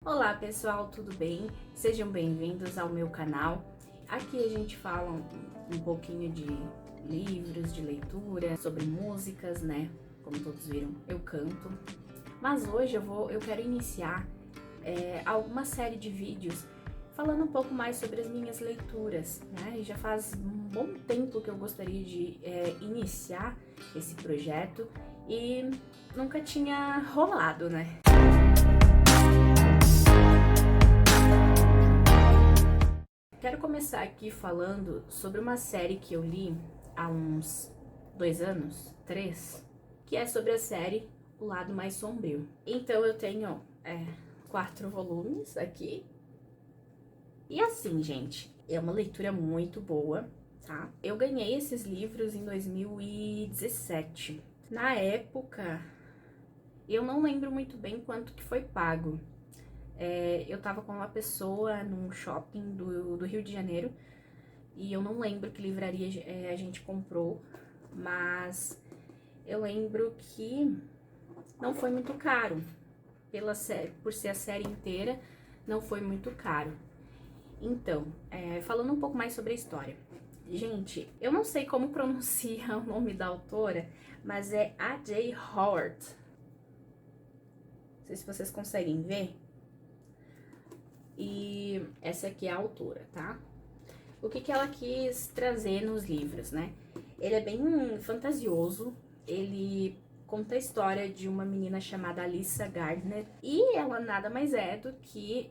Olá pessoal, tudo bem? Sejam bem-vindos ao meu canal. Aqui a gente fala um pouquinho de livros, de leitura, sobre músicas, né? Como todos viram, eu canto. Mas hoje eu quero iniciar alguma série de vídeos falando um pouco mais sobre as minhas leituras, né? E já faz um bom tempo que eu gostaria de iniciar esse projeto e nunca tinha rolado, né? Quero começar aqui falando sobre uma série que eu li há uns 2 anos, 3, que é sobre a série O Lado Mais Sombrio. Então eu tenho 4 volumes aqui. E assim, gente, é uma leitura muito boa, tá? Eu ganhei esses livros em 2017. Na época, eu não lembro muito bem quanto que foi pago. Eu tava com uma pessoa num shopping do Rio de Janeiro e eu não lembro que livraria a gente comprou, mas eu lembro que não foi muito caro. Por ser a série inteira, não foi muito caro. Então, falando um pouco mais sobre a história. Gente, eu não sei como pronuncia o nome da autora, mas é A.J. Howard. Não sei se vocês conseguem ver. E essa aqui é a autora, tá? O que ela quis trazer nos livros, né? Ele é bem fantasioso, ele conta a história de uma menina chamada Alyssa Gardner, e ela nada mais é do que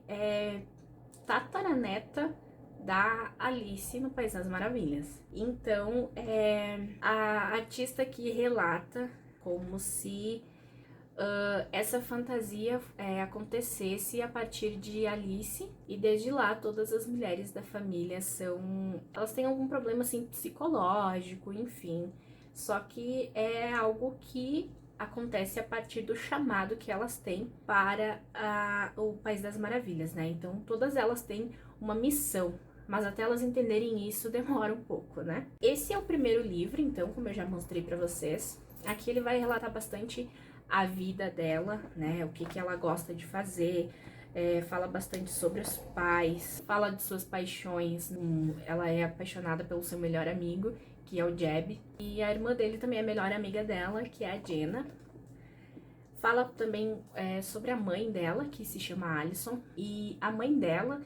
tataraneta da Alice no País das Maravilhas. Então, a artista que relata como se essa fantasia acontecesse a partir de Alice, e desde lá todas as mulheres da família elas têm algum problema assim psicológico, enfim, só que é algo que acontece a partir do chamado que elas têm para o País das Maravilhas, né? Então todas elas têm uma missão, mas até elas entenderem isso demora um pouco, né? Esse é o primeiro livro, então, como eu já mostrei para vocês. Aqui ele vai relatar bastante a vida dela, né, o que ela gosta de fazer, fala bastante sobre os pais, fala de suas paixões. Ela é apaixonada pelo seu melhor amigo, que é o Jeb, e a irmã dele também é a melhor amiga dela, que é a Jenna. Fala também sobre a mãe dela, que se chama Alison, e a mãe dela,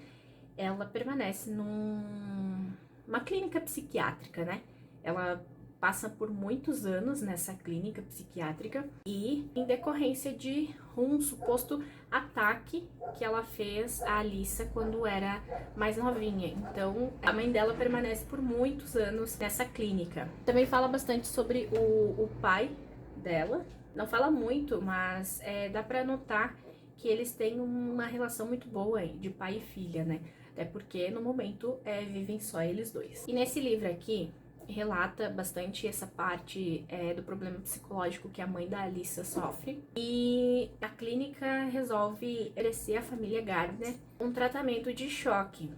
ela permanece numa clínica psiquiátrica, né, ela passa por muitos anos nessa clínica psiquiátrica e em decorrência de um suposto ataque que ela fez a Alyssa quando era mais novinha. Então, a mãe dela permanece por muitos anos nessa clínica. Também fala bastante sobre o pai dela. Não fala muito, mas dá pra notar que eles têm uma relação muito boa de pai e filha, né? Até porque no momento vivem só eles dois. E nesse livro aqui, relata bastante essa parte do problema psicológico que a mãe da Alyssa sofre. E a clínica resolve oferecer à família Gardner um tratamento de choque.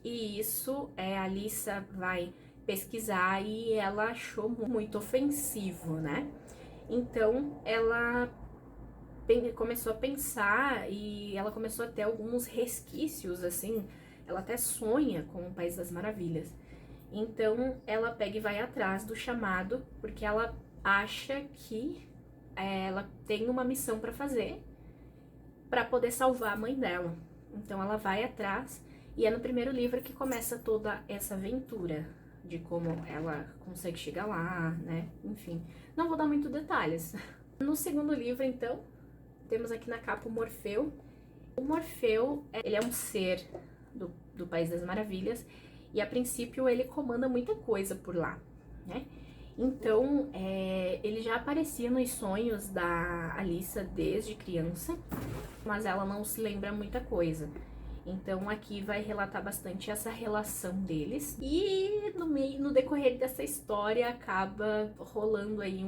E isso a Alyssa vai pesquisar e ela achou muito ofensivo, né? Então ela começou a pensar e ela começou a ter alguns resquícios, assim. Ela até sonha com o País das Maravilhas. Então, ela pega e vai atrás do chamado, porque ela acha que ela tem uma missão para fazer, para poder salvar a mãe dela. Então, ela vai atrás, e é no primeiro livro que começa toda essa aventura, de como ela consegue chegar lá, né? Enfim, não vou dar muito detalhes. No segundo livro, então, temos aqui na capa o Morfeu. O Morfeu, ele é um ser do País das Maravilhas, e a princípio ele comanda muita coisa por lá, né? Então, ele já aparecia nos sonhos da Alyssa desde criança, mas ela não se lembra muita coisa. Então aqui vai relatar bastante essa relação deles. E no decorrer dessa história acaba rolando aí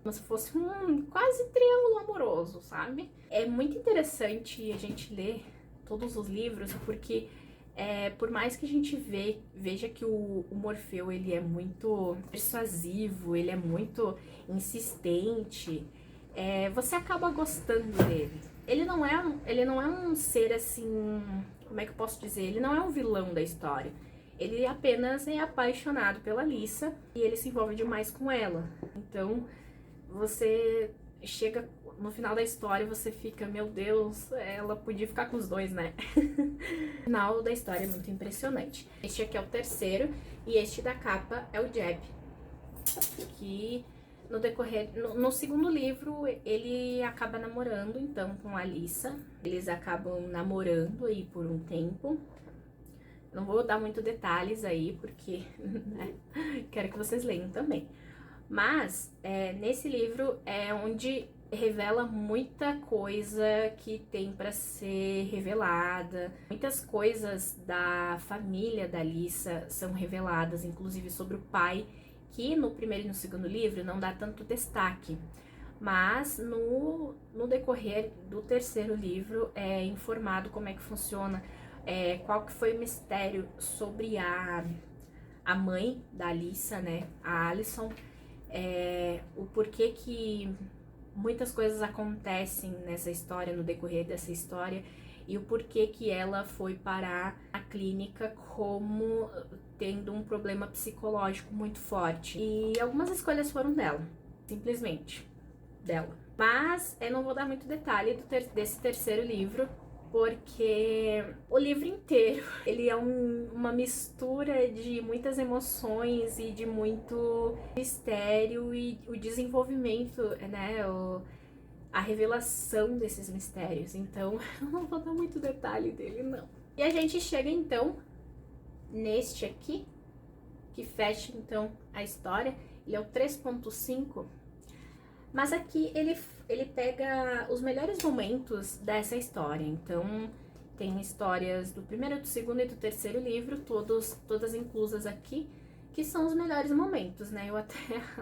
como se fosse um quase triângulo amoroso, sabe? É muito interessante a gente ler todos os livros, porque por mais que a gente veja que o Morfeu ele é muito persuasivo, ele é muito insistente, você acaba gostando dele. ele não é um ser assim, como é que eu posso dizer? Ele não é um vilão da história. Ele apenas é apaixonado pela Alissa e ele se envolve demais com ela. Então, você chega no final da história e você fica, meu Deus, ela podia ficar com os dois, né? O final da história é muito impressionante. Este aqui é o terceiro e este da capa é o Jeb, que no decorrer, no segundo livro, ele acaba namorando, então, com a Alissa. Eles acabam namorando aí por um tempo. Não vou dar muito detalhes aí, porque né, quero que vocês leiam também. Mas, nesse livro é onde revela muita coisa que tem para ser revelada. Muitas coisas da família da Alissa são reveladas, inclusive sobre o pai, que no primeiro e no segundo livro não dá tanto destaque. Mas no decorrer do terceiro livro é informado como é que funciona, qual que foi o mistério sobre a mãe da Alissa, né, a Alyson, o porquê que muitas coisas acontecem nessa história, no decorrer dessa história, e o porquê que ela foi parar a clínica como tendo um problema psicológico muito forte. E algumas escolhas foram dela, simplesmente dela. Mas eu não vou dar muito detalhe desse terceiro livro, porque o livro inteiro, ele é uma mistura de muitas emoções e de muito mistério e o desenvolvimento, né, a revelação desses mistérios. Então, eu não vou dar muito detalhe dele, não. E a gente chega, então, neste aqui, que fecha, então, a história. Ele é o 3.5. Mas aqui ele pega os melhores momentos dessa história. Então, tem histórias do primeiro, do segundo e do terceiro livro, todas inclusas aqui, que são os melhores momentos, né? Eu até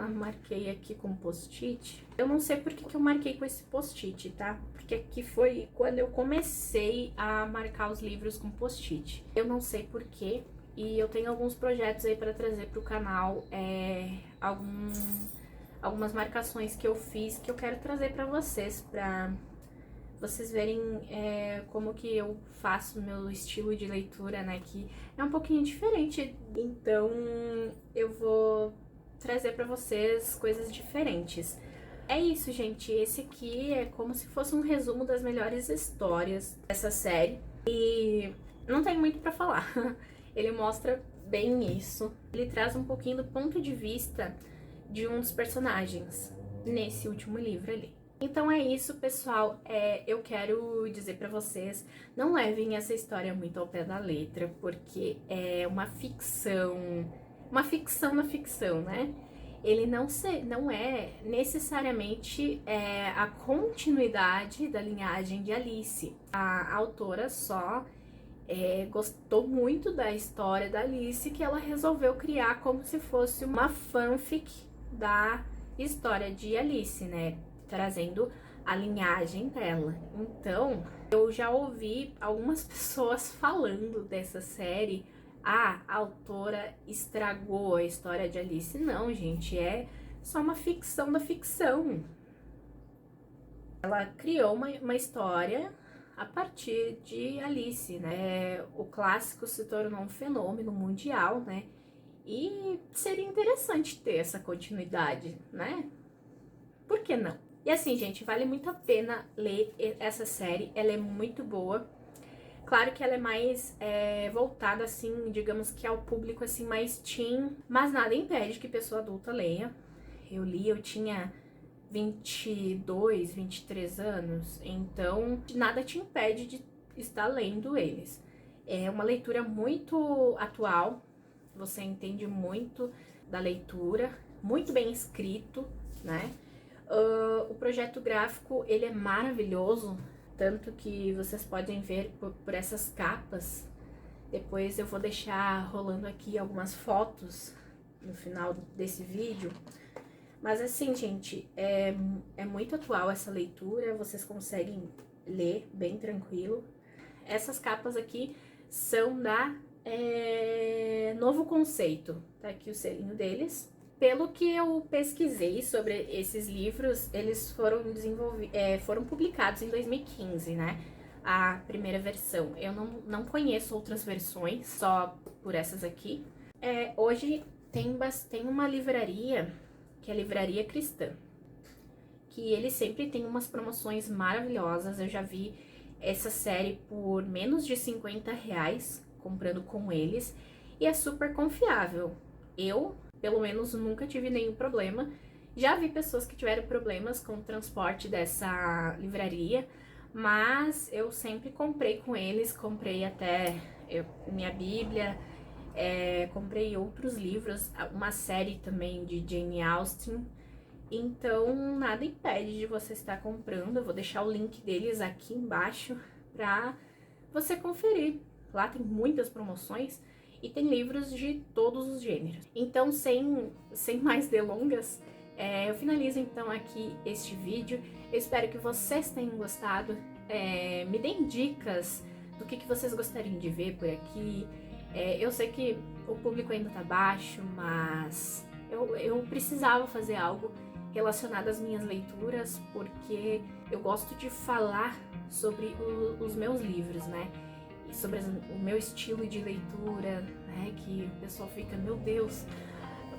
marquei aqui com post-it. Eu não sei por que eu marquei com esse post-it, tá? Porque aqui foi quando eu comecei a marcar os livros com post-it. Eu não sei por quê. E eu tenho alguns projetos aí para trazer pro canal, algumas marcações que eu fiz que eu quero trazer para vocês verem como que eu faço meu estilo de leitura, né, que é um pouquinho diferente. Então eu vou trazer para vocês coisas diferentes. É isso, gente. Esse aqui é como se fosse um resumo das melhores histórias dessa série e não tem muito para falar. Ele mostra bem isso. Ele traz um pouquinho do ponto de vista de um dos personagens nesse último livro ali. Então é isso, pessoal. Eu quero dizer pra vocês, não levem essa história muito ao pé da letra, porque é uma ficção na ficção, né? Ele não é necessariamente a continuidade da linhagem de Alice. A autora só gostou muito da história da Alice, que ela resolveu criar como se fosse uma fanfic da história de Alice, né? Trazendo a linhagem dela. Então, eu já ouvi algumas pessoas falando dessa série. Ah, a autora estragou a história de Alice. Não, gente, é só uma ficção da ficção. Ela criou uma história a partir de Alice, né? O clássico se tornou um fenômeno mundial, né? E seria interessante ter essa continuidade, né? Por que não? E assim, gente, vale muito a pena ler essa série, ela é muito boa. Claro que ela é mais voltada, assim, digamos que ao público, assim, mais teen, mas nada impede que pessoa adulta leia. Eu tinha 22, 23 anos, então nada te impede de estar lendo eles. É uma leitura muito atual, você entende muito da leitura, muito bem escrito, né? O projeto gráfico, ele é maravilhoso, tanto que vocês podem ver por essas capas. Depois eu vou deixar rolando aqui algumas fotos no final desse vídeo. Mas assim, gente, é muito atual essa leitura, vocês conseguem ler bem tranquilo. Essas capas aqui são da Novo Conceito, tá aqui o selinho deles. Pelo que eu pesquisei sobre esses livros, eles foram publicados em 2015, né? A primeira versão. Eu não conheço outras versões, só por essas aqui. Hoje tem uma livraria, que é a Livraria Cristã, que ele sempre tem umas promoções maravilhosas. Eu já vi essa série por menos de R$50 comprando com eles, e é super confiável. Eu, pelo menos, nunca tive nenhum problema. Já vi pessoas que tiveram problemas com o transporte dessa livraria, mas eu sempre comprei com eles, comprei até minha Bíblia, comprei outros livros, uma série também de Jane Austen. Então, nada impede de você estar comprando. Eu vou deixar o link deles aqui embaixo para você conferir. Lá tem muitas promoções e tem livros de todos os gêneros. Então, sem mais delongas, eu finalizo então aqui este vídeo. Eu espero que vocês tenham gostado. Me deem dicas do que vocês gostariam de ver por aqui. Eu sei que o público ainda tá baixo, mas eu precisava fazer algo relacionado às minhas leituras, porque eu gosto de falar sobre os meus livros, né? E sobre o meu estilo de leitura, né? Que o pessoal fica, meu Deus,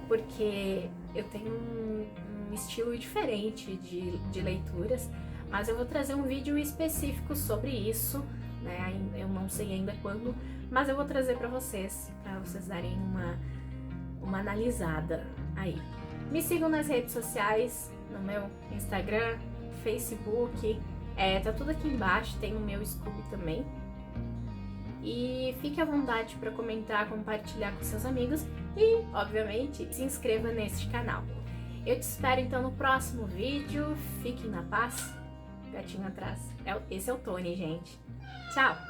porque eu tenho um estilo diferente de leituras, mas eu vou trazer um vídeo específico sobre isso, né? Eu não sei ainda quando, mas eu vou trazer para vocês darem uma analisada aí. Me sigam nas redes sociais, no meu Instagram, Facebook, tá tudo aqui embaixo, tem o meu Scooby também. E fique à vontade para comentar, compartilhar com seus amigos e, obviamente, se inscreva neste canal. Eu te espero então no próximo vídeo, fiquem na paz. Gatinho atrás, esse é o Tony, gente. Tchau!